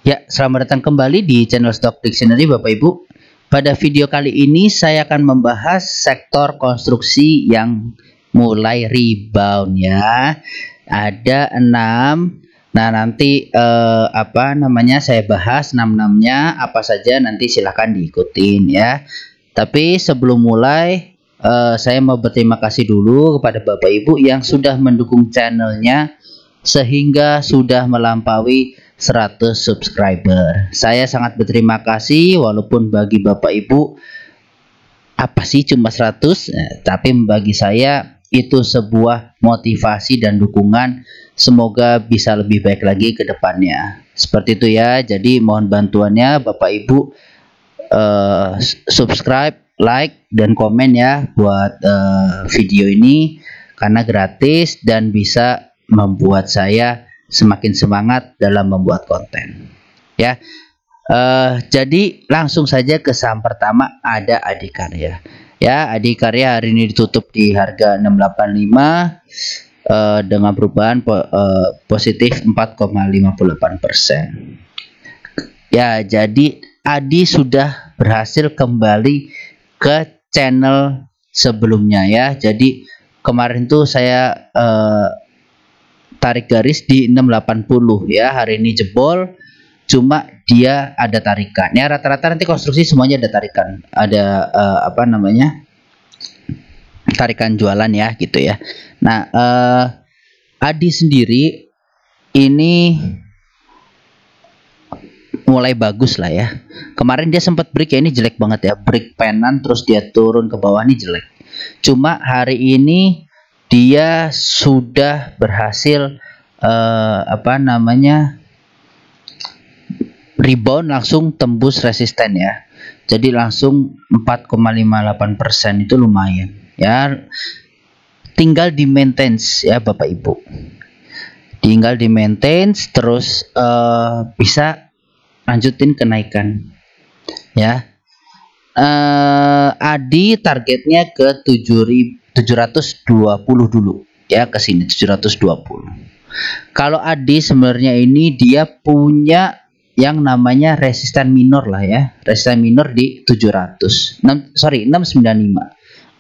Ya, selamat datang kembali di channel Stock Dictionary Bapak Ibu. Pada video kali ini saya akan membahas sektor konstruksi yang mulai rebound ya. Ada 6. Nah, nanti saya bahas 6-6-nya apa saja, nanti silahkan diikutin ya. Tapi sebelum mulai saya mau berterima kasih dulu kepada Bapak Ibu yang sudah mendukung channelnya sehingga sudah melampaui 100 subscriber. Saya sangat berterima kasih, walaupun bagi Bapak Ibu apa sih cuma 100, tapi bagi saya itu sebuah motivasi dan dukungan, semoga bisa lebih baik lagi ke depannya. Seperti itu ya. Jadi mohon bantuannya Bapak Ibu, subscribe, like dan komen ya buat video ini, karena gratis dan bisa membuat saya semakin semangat dalam membuat konten ya. Jadi langsung saja ke saham pertama, ada Adikarya ya. Adikarya hari ini ditutup di harga 685 dengan perubahan positif 4,58% ya. Jadi Adi sudah berhasil kembali ke channel sebelumnya ya. Jadi kemarin tuh saya tarik garis di 680 ya. Hari ini jebol, cuma dia ada tarikan ya. Rata-rata nanti konstruksi semuanya ada tarikan, ada tarikan jualan ya gitu ya. Nah, Adi sendiri ini mulai bagus lah ya. Kemarin dia sempat break ya, ini jelek banget ya, break penan terus dia turun ke bawah, ini jelek. Cuma hari ini dia sudah berhasil rebound, langsung tembus resisten ya. Jadi langsung 4,58%, itu lumayan ya. Tinggal di maintenance ya Bapak Ibu, tinggal di maintenance terus bisa lanjutin kenaikan ya. Adi targetnya ke 720 dulu ya, ke sini 720. Kalau Adi sebenarnya ini dia punya yang namanya resisten minor lah ya, resisten minor di 695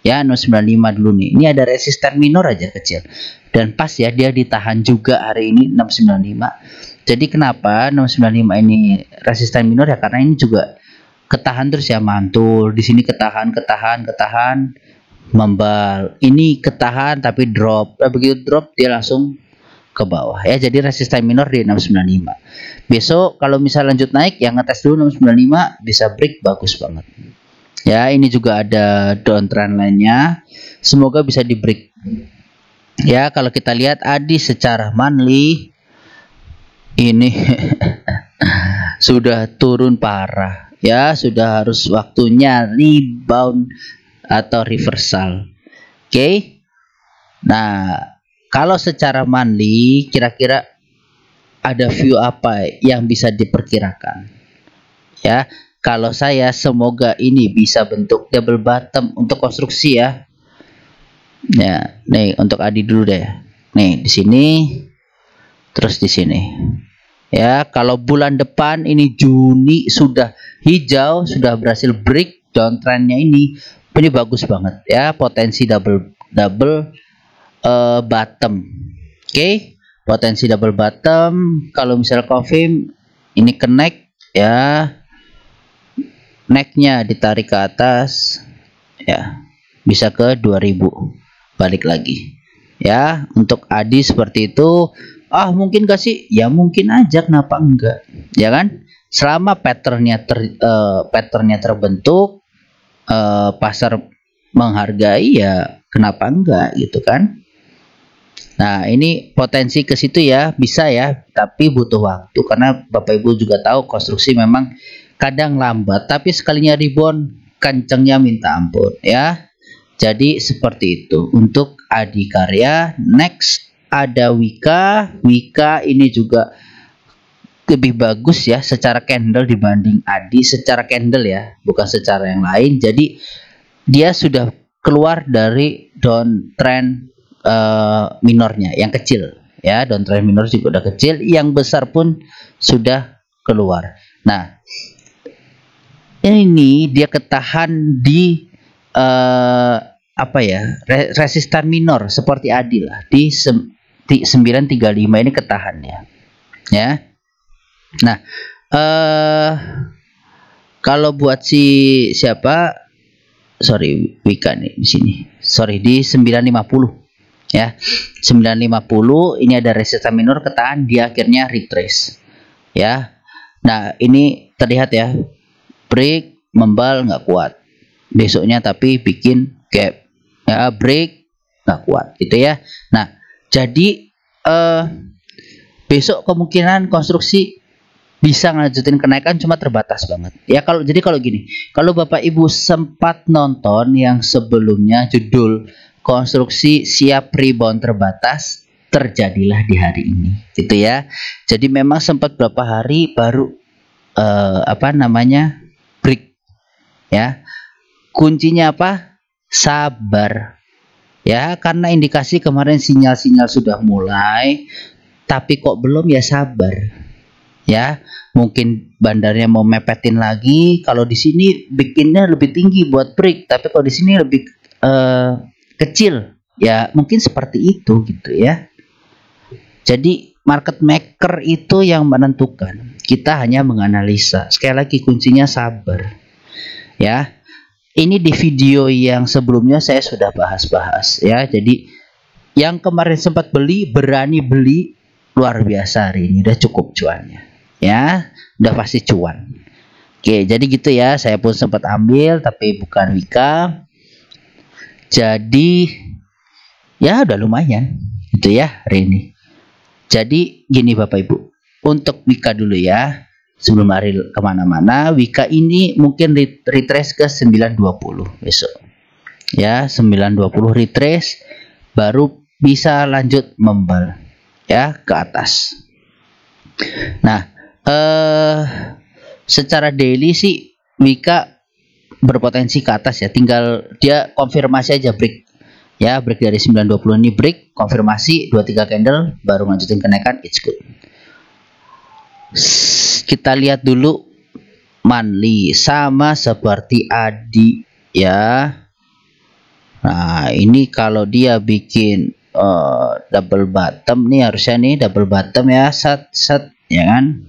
ya, 695 dulu nih. Ini ada resisten minor aja kecil dan pas ya, dia ditahan juga hari ini 695. Jadi kenapa 695 ini resisten minor ya, karena ini juga ketahan terus ya, mantul di sini, ketahan membal, ini ketahan tapi drop, begitu drop dia langsung ke bawah ya. Jadi resisten minor di 695. Besok kalau misal lanjut naik, yang ngetes dulu 695 bisa break, bagus banget ya. Ini juga ada downtrend lainnya, semoga bisa di break ya. Kalau kita lihat Adi secara monthly ini sudah turun parah ya, sudah harus waktunya rebound atau reversal. Oke. Nah, kalau secara monthly kira-kira ada view apa yang bisa diperkirakan ya? Kalau saya, semoga ini bisa bentuk double bottom untuk konstruksi ya. Ya, nih untuk Adi dulu deh. Nih di sini terus di sini. Ya, kalau bulan depan ini Juni sudah hijau, sudah berhasil break downtrendnya ini bagus banget ya, potensi double bottom. Oke, potensi double bottom. Kalau misal confirm ini connect ya, necknya ditarik ke atas ya, bisa ke 2000 balik lagi ya. Untuk Adi seperti itu. Mungkin gak sih? Ya mungkin aja, kenapa enggak ya kan, selama patternnya terbentuk, pasar menghargai ya, kenapa enggak gitu kan. Nah, ini potensi ke situ ya, bisa ya, tapi butuh waktu, karena Bapak Ibu juga tahu konstruksi memang kadang lambat, tapi sekalinya rebound kencengnya minta ampun ya. Jadi seperti itu untuk Adikarya. Next ada Wika. Wika ini juga lebih bagus ya secara candle dibanding Adi, secara candle ya, bukan secara yang lain. Jadi dia sudah keluar dari downtrend minornya yang kecil ya. Downtrend minor juga udah kecil, yang besar pun sudah keluar. Nah, ini dia ketahan di apa ya, resistan minor seperti Adil lah di 935 ini ketahannya ya. Nah, kalau buat Wika nih di sini, di 950 ya, 950 ini ada resistan minor ketahan, dia akhirnya retrace ya. Nah, ini terlihat ya, break membal nggak kuat, besoknya tapi bikin gap ya, break nggak kuat gitu ya. Nah, jadi besok kemungkinan konstruksi bisa ngajutin kenaikan cuma terbatas banget ya. Kalau gini, kalau Bapak Ibu sempat nonton yang sebelumnya judul konstruksi siap rebound terbatas, terjadilah di hari ini gitu ya. Jadi memang sempat berapa hari baru break ya. Kuncinya apa? Sabar ya, karena indikasi kemarin sinyal-sinyal sudah mulai, tapi kok belum, ya sabar ya. Mungkin bandarnya mau mepetin lagi. Kalau di sini bikinnya lebih tinggi buat break, tapi kalau di sini lebih kecil ya, mungkin seperti itu gitu ya. Jadi market maker itu yang menentukan, kita hanya menganalisa. Sekali lagi kuncinya sabar ya. Ini di video yang sebelumnya saya sudah bahas ya. Jadi yang kemarin sempat beli, berani beli, luar biasa hari ini udah cukup cuannya ya, udah pasti cuan. Oke, jadi gitu ya. Saya pun sempat ambil tapi bukan Wika, jadi ya udah lumayan gitu ya hari ini. Jadi gini Bapak Ibu, untuk Wika dulu ya, sebelum hari kemana-mana. Wika ini mungkin retrace ke 920 besok ya, 920 retrace baru bisa lanjut membal ya ke atas. Nah, secara daily sih Wika berpotensi ke atas ya, tinggal dia konfirmasi aja break ya, break dari 920 ini break, konfirmasi 2-3 candle baru lanjutin kenaikan, it's good. Kita lihat dulu monthly, sama seperti Adi ya. Nah, ini kalau dia bikin double bottom nih, harusnya nih double bottom ya, set ya kan,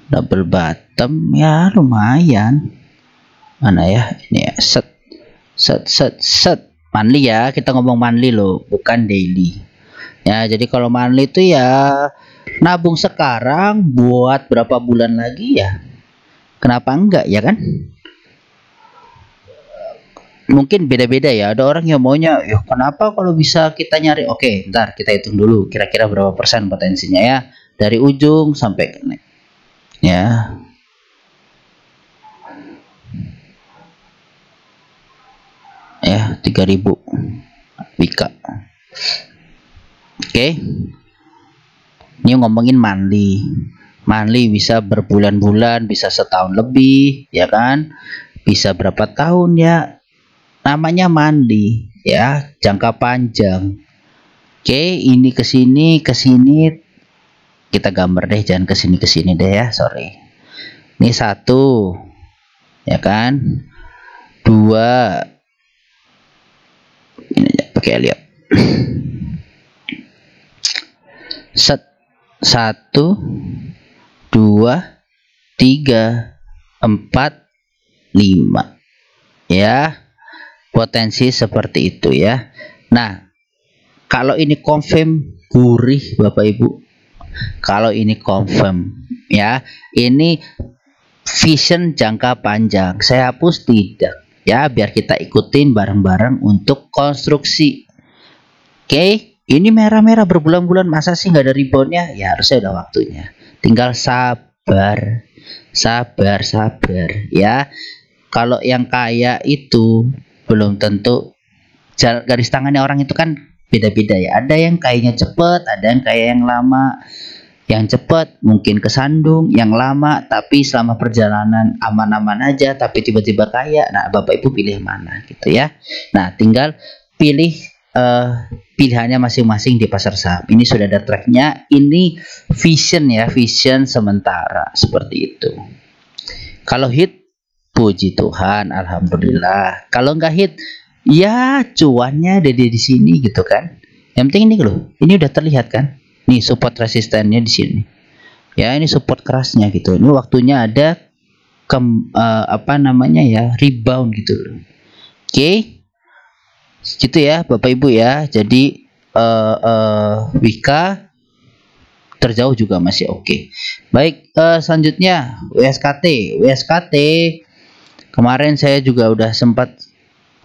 double bottom ya lumayan. Mana ya ini ya, set monthly ya, kita ngomong monthly loh, bukan daily ya. Jadi kalau monthly itu ya nabung sekarang buat berapa bulan lagi ya, kenapa enggak ya kan. Mungkin beda-beda ya, ada orang yang maunya ya kenapa kalau bisa kita nyari. Oke, ntar kita hitung dulu kira-kira berapa persen potensinya ya, dari ujung sampai ke ya. Ya 3000 Wika. Oke, ini ngomongin monthly bisa berbulan-bulan, bisa setahun lebih ya kan, bisa berapa tahun ya, namanya monthly ya, jangka panjang. Oke, ini ke sini kita gambar deh, jangan ke sini deh ya, sorry. Ini 1 ya kan, 2, ini aja pakai lihat, set 1 2 3 4 5 ya, potensi seperti itu ya. Nah, kalau ini confirm gurih Bapak Ibu, kalau ini confirm ya, ini vision jangka panjang. Saya hapus tidak ya, biar kita ikutin bareng-bareng untuk konstruksi. Oke, ini merah-merah berbulan-bulan, masa sih nggak ada reboundnya? Ya harusnya udah waktunya, tinggal sabar ya. Kalau yang kaya itu belum tentu, garis tangannya orang itu kan beda-beda ya. Ada yang kayaknya cepet, ada yang kaya yang lama. Yang cepet mungkin kesandung, yang lama tapi selama perjalanan aman-aman aja tapi tiba-tiba kaya. Nah, Bapak Ibu pilih mana gitu ya. Nah, tinggal pilih pilihannya masing-masing di pasar saham. Ini sudah ada tracknya. Ini vision ya, vision sementara seperti itu. Kalau hit, puji Tuhan, alhamdulillah. Kalau nggak hit, ya cuannya ada di sini gitu kan. Yang penting ini loh, ini udah terlihat kan. Nih support resistennya di sini. Ya ini support kerasnya gitu. Ini waktunya ada rebound gitu loh. Oke. Gitu ya Bapak Ibu ya. Jadi Wika terjauh juga masih oke. Baik, selanjutnya WSKT kemarin saya juga udah sempat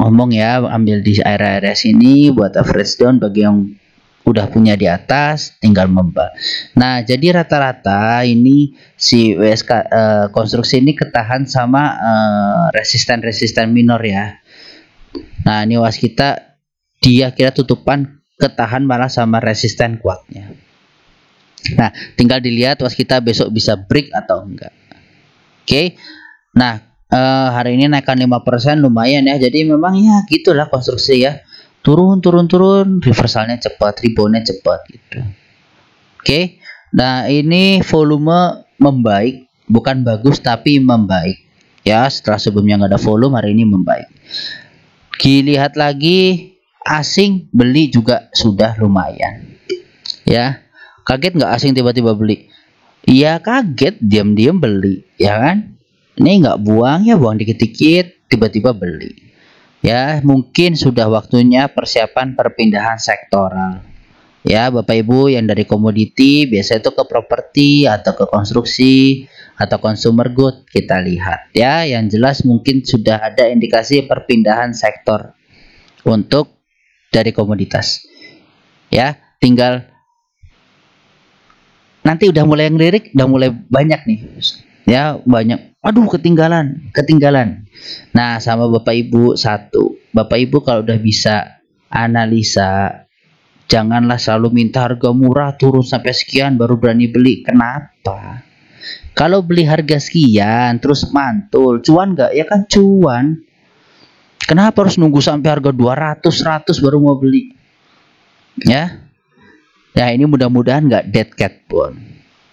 ngomong ya, ambil di area-area sini buat average down bagi yang udah punya di atas tinggal membah. Nah jadi rata-rata ini si konstruksi ini ketahan sama resisten minor ya. Nah ini waskita dia kira tutupan ketahan malah sama resisten kuatnya. Nah tinggal dilihat waskita besok bisa break atau enggak. Oke. Nah hari ini naikkan 5% lumayan ya. Jadi memang ya gitulah konstruksi ya. Turun, reversalnya cepat, reboundnya cepat gitu. Oke. Nah ini volume membaik, bukan bagus tapi membaik. Ya setelah sebelumnya nggak ada volume, hari ini membaik. Dilihat lagi asing beli juga sudah lumayan ya. Kaget nggak asing tiba-tiba beli? Iya kaget, diam-diam beli ya kan. Ini nggak buang dikit-dikit tiba-tiba beli ya. Mungkin sudah waktunya persiapan perpindahan sektoral ya Bapak Ibu. Yang dari komoditi biasa itu ke properti atau ke konstruksi atau consumer good, kita lihat ya. Yang jelas mungkin sudah ada indikasi perpindahan sektor untuk dari komoditas ya. Tinggal nanti udah mulai ngelirik, udah mulai banyak nih ya, banyak. Aduh ketinggalan. Nah sama Bapak Ibu Bapak Ibu kalau udah bisa analisa, janganlah selalu minta harga murah turun sampai sekian baru berani beli. Kenapa? Kalau beli harga sekian terus mantul, cuan nggak? Ya kan cuan. Kenapa harus nunggu sampai harga 200, 100 baru mau beli? Ya. Ya ini mudah-mudahan nggak dead cat pun.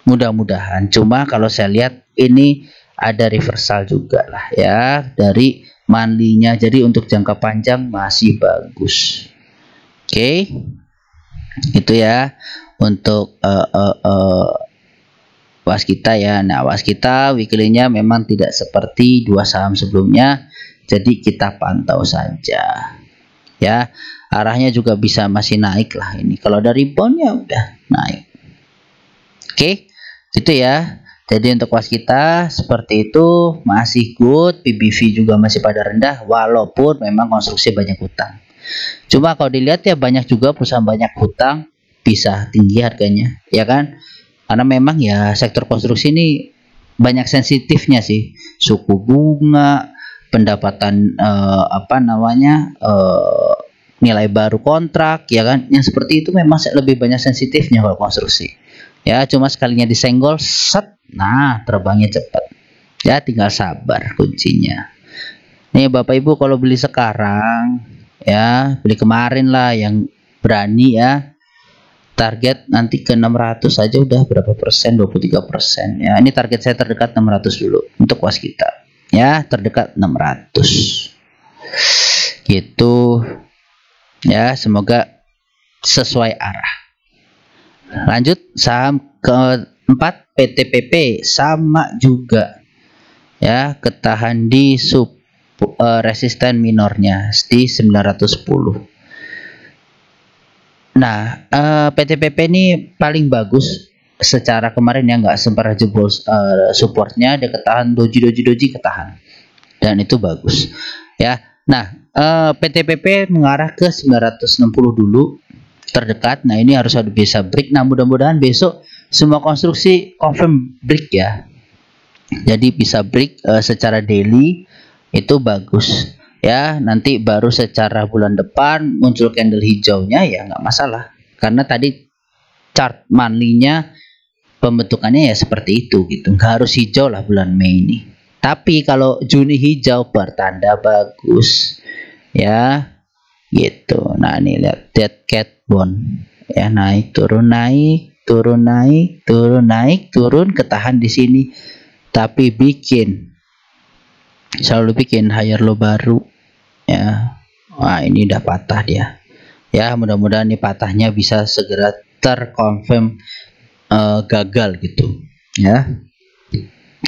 Mudah-mudahan. Cuma kalau saya lihat ini ada reversal juga lah ya dari monthly-nya. Jadi untuk jangka panjang masih bagus. Oke. Itu ya untuk waskita ya. Nah waskita weekly-nya memang tidak seperti dua saham sebelumnya, jadi kita pantau saja ya. Arahnya juga bisa masih naik lah ini. Kalau dari reboundnya udah naik. Oke, gitu ya. Jadi untuk waskita seperti itu masih good. PBV juga masih pada rendah walaupun memang konstruksi banyak hutang. Cuma kalau dilihat ya banyak juga perusahaan banyak hutang bisa tinggi harganya ya kan. Karena memang ya sektor konstruksi ini banyak sensitifnya sih, suku bunga, pendapatan nilai baru kontrak ya kan. Yang seperti itu memang lebih banyak sensitifnya kalau konstruksi. Ya cuma sekalinya disenggol, set, nah terbangnya cepat. Ya tinggal sabar kuncinya. Nih Bapak Ibu kalau beli sekarang ya, beli kemarin lah yang berani ya. Target nanti ke 600 aja udah berapa persen? 23% ya. Ini target saya terdekat 600 dulu untuk waskita ya, terdekat 600 gitu ya. Semoga sesuai arah. Lanjut saham keempat PTPP sama juga ya, ketahan di resisten minornya di 910. Nah, PTPP ini paling bagus secara kemarin ya, nggak sempat jebol supportnya, dia ketahan doji ketahan dan itu bagus ya. Nah, PTPP mengarah ke 960 dulu terdekat. Nah ini harus bisa break. Nah mudah-mudahan besok semua konstruksi confirm break ya, jadi bisa break secara daily, itu bagus ya. Nanti baru secara bulan depan muncul candle hijaunya ya nggak masalah, karena tadi chart monthly-nya pembentukannya ya seperti itu gitu. Nggak harus hijau lah bulan Mei ini, tapi kalau Juni hijau pertanda bagus ya. gitu. Nah ini lihat dead cat bond ya, naik turun naik turun naik turun naik turun, ketahan di sini tapi selalu bikin higher low baru ya. Wah ini udah patah dia ya, mudah-mudahan nih patahnya bisa segera terkonfirm gagal gitu ya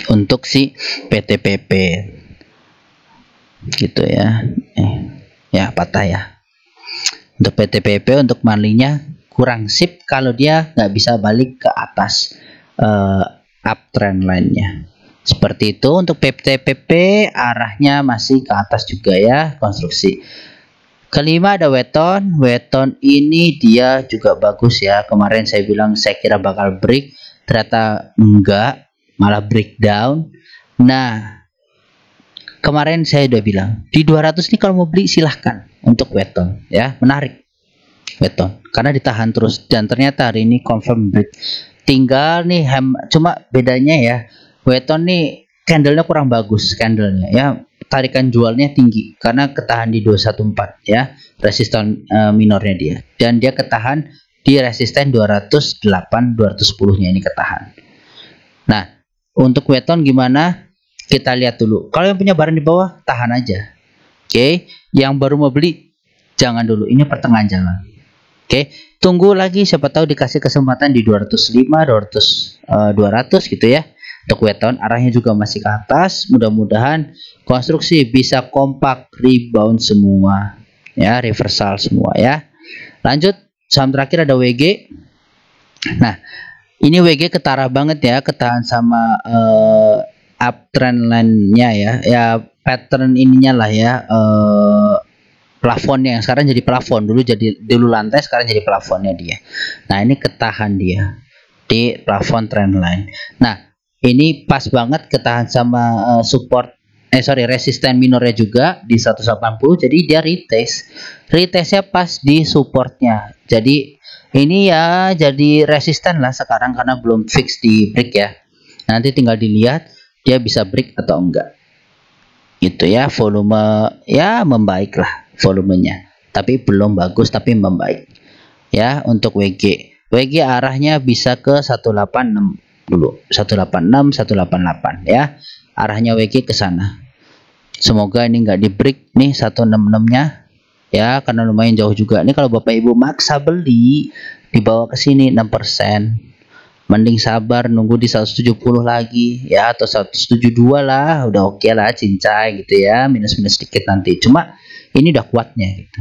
untuk si PTPP gitu ya. Ya patah ya untuk PTPP. Untuk monthly-nya kurang sip kalau dia nggak bisa balik ke atas uptrend line-nya seperti itu. Untuk PTPP arahnya masih ke atas juga ya konstruksi. Kelima ada Weton. Weton ini dia juga bagus ya, kemarin saya bilang saya kira bakal break, ternyata enggak, malah breakdown. Nah kemarin saya udah bilang di 200 ini kalau mau beli silahkan untuk Weton ya, menarik Weton karena ditahan terus dan ternyata hari ini confirm break. Tinggal nih cuma bedanya ya, Weton nih candlenya kurang bagus candlenya ya, tarikan jualnya tinggi karena ketahan di 214 ya, resisten minornya dia, dan dia ketahan di resisten 208 210 nya ini ketahan. Nah untuk Weton gimana, kita lihat dulu. Kalau yang punya barang di bawah tahan aja, oke. Yang baru mau beli jangan dulu, ini pertengahan jalan, oke. Tunggu lagi, siapa tahu dikasih kesempatan di 205 200 gitu ya. Untuk Weton arahnya juga masih ke atas, mudah-mudahan konstruksi bisa kompak rebound semua ya, reversal semua ya. Lanjut saham terakhir ada WG. Nah ini WG ketara banget ya, ketahan sama uptrend line-nya ya pattern ininya lah ya, plafonnya yang sekarang jadi plafon, dulu lantai sekarang jadi plafonnya dia. Nah ini ketahan dia di plafon trend line. Nah ini pas banget ketahan sama resisten minornya juga di 180, jadi dia retestnya pas di supportnya, jadi ini ya jadi resisten lah sekarang karena belum fix di break ya. Nanti tinggal dilihat dia bisa break atau enggak gitu ya. Volume ya membaik lah volumenya, tapi belum bagus tapi membaik ya. Untuk WG arahnya bisa ke 186 dulu, 186 188 ya, arahnya WG ke sana. Semoga ini enggak di break nih 166 nya ya, karena lumayan jauh juga nih. Kalau Bapak Ibu maksa beli dibawa ke sini 6%, mending sabar nunggu di 170 lagi ya, atau 172 lah, udah oke lah, cincai gitu ya, minus-minus sedikit nanti, cuma ini udah kuatnya gitu.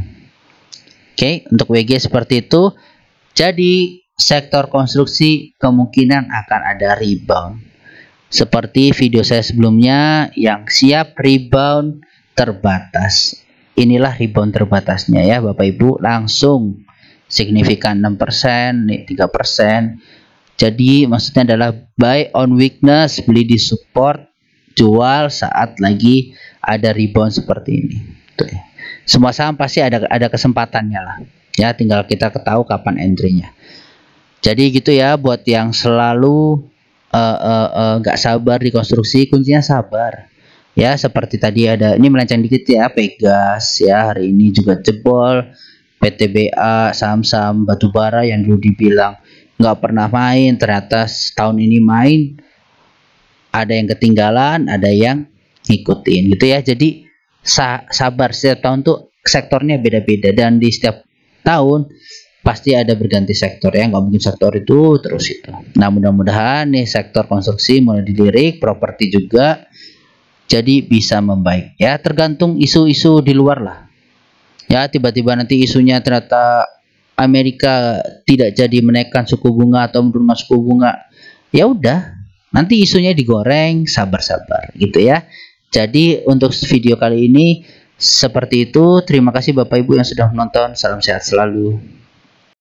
Oke, untuk WG seperti itu. Jadi sektor konstruksi kemungkinan akan ada rebound seperti video saya sebelumnya yang siap rebound terbatas. Inilah rebound terbatasnya ya Bapak Ibu, langsung signifikan 6%, nih 3%. Jadi maksudnya adalah buy on weakness, beli di support, jual saat lagi ada rebound seperti ini. Tuh ya. Semua saham pasti ada kesempatannya lah ya, tinggal kita ketahui kapan entry-nya. Jadi gitu ya, buat yang selalu nggak sabar di konstruksi, kuncinya sabar ya. Seperti tadi ada, ini melenceng dikit ya, Pegas ya hari ini juga jebol, PTBA, saham-saham batubara yang dulu dibilang nggak pernah main, ternyata tahun ini main. Ada yang ketinggalan, ada yang ngikutin gitu ya. Jadi sabar, setiap tahun tuh sektornya beda-beda, dan di setiap tahun pasti ada berganti sektor ya, nggak mungkin sektor itu terus itu. Nah mudah-mudahan nih sektor konstruksi mulai dilirik, properti juga, jadi bisa membaik ya. Tergantung isu-isu di luar lah ya, tiba-tiba nanti isunya ternyata Amerika tidak jadi menaikkan suku bunga atau menurunkan suku bunga, ya udah nanti isunya digoreng, sabar-sabar gitu ya. Jadi untuk video kali ini seperti itu. Terima kasih Bapak Ibu yang sudah menonton, salam sehat selalu.